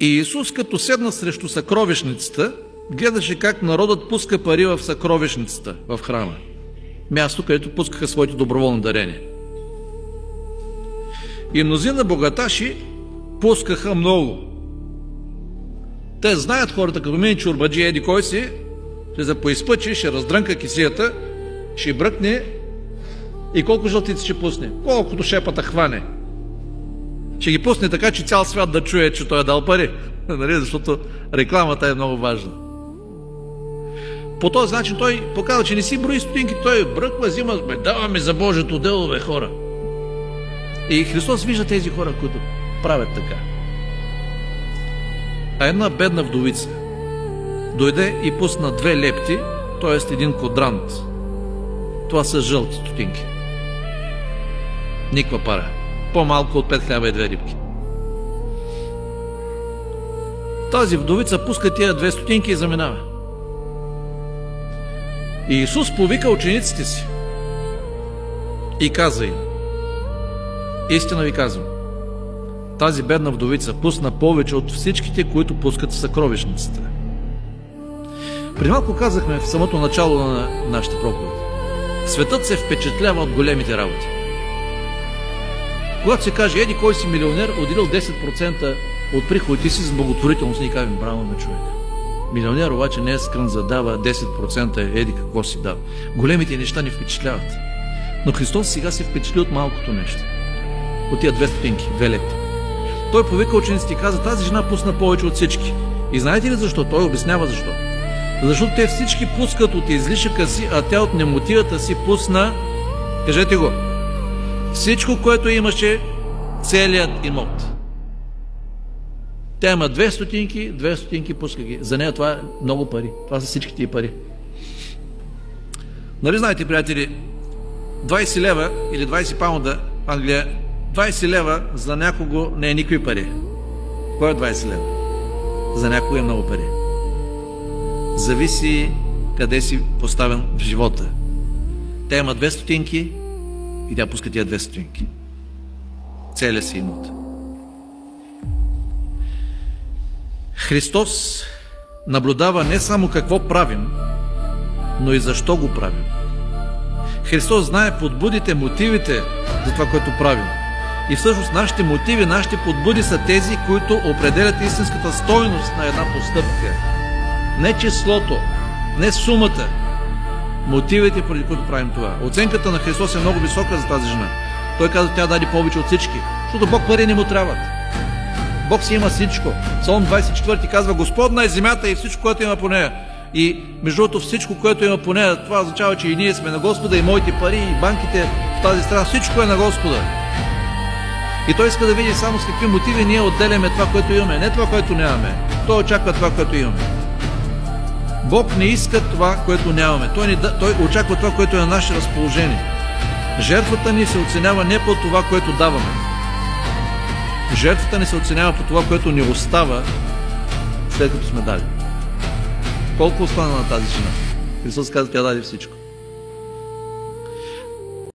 И Исус, като седна срещу съкровищницата, гледаше как народът пуска пари в съкровищницата, в храма. Място, където пускаха своите доброволни дарения. И мнозина богаташи пускаха много. Те знаят хората, като мине чорбаджи еди кой си, ще се поизпъчи, ще раздрънка кисията, ще бръкне и колко жълтици ще пусне, колкото шепата хване. Ще ги пусне така, че цял свят да чуе, че той е дал пари. Защото рекламата е много важна. По този начин той показва, че не си брои стотинки, той бръква, взима, даваме за Божието дело, бе, хора. И Христос вижда тези хора, които правят така. А една бедна вдовица дойде и пусна 2 лепти, т.е. един квадрант. Това са жълти стотинки. Никаква пара. По-малко от 5 хляба и 2 рибки. Тази вдовица пуска тия 2 стотинки и заминава. И Исус повика учениците си и каза им: истина ви казвам, тази бедна вдовица пусна повече от всичките, които пускат в съкровищницата. Преди малко казахме в самото начало на нашата проповед. Светът се впечатлява от големите работи. Когато се каже, еди кой си милионер, отделил 10% от приходите си за благотворителност, ние кажем, браво на човек. Милионер обаче не е скрън за дава 10%, еди какво си дава. Големите неща ни впечатляват. Но Христос сега се впечатли от малкото нещо. От тия 2 стотинки, 2 лепти. Той повика учениците и каза, тази жена пусна повече от всички. И знаете ли защо? Той обяснява защо. Защото те всички пускат от излишъка си, а тя от немотивата си пусна, кажете го, всичко, което имаше, целият имот. Тя има 2 стотинки пуска ги. За нея това е много пари. Това са всичките и пари. Нали знаете, приятели, 20 лева или 20 паунда в Англия, 20 лева за някого не е никакви пари. Кой е 20 лева? За някого е много пари. Зависи къде си поставен в живота. Тя има 2 стотинки и тя пуска тия 2 стотинки. Целия си имот. Христос наблюдава не само какво правим, но и защо го правим. Христос знае подбудите, мотивите за това, което правим. И всъщност нашите мотиви, нашите подбуди са тези, които определят истинската стойност на една постъпка. Не числото, не сумата, мотивите, поради които правим това. Оценката на Христос е много висока за тази жена. Той каза, тя даде повече от всички, защото Бог пари не му трябват. Бог си има всичко. Псалом 24 казва, Господна е земята и всичко, което има по нея. И между другото всичко, което има по нея, това означава, че и ние сме на Господа, и моите пари, и банките в тази страна, всичко е на Господа. И Той иска да види само с какви мотиви ние отделяме това, което имаме, не това, което нямаме. Той очаква това, което имаме. Бог не иска това, което нямаме. Той очаква това, което е на наше разположение. Жертвата ни се оценява не по това, което даваме. Жертвата ни се оценява по това, което ни остава, след като сме дали. Колко остана на тази жена? Христос каза, тя даде всичко.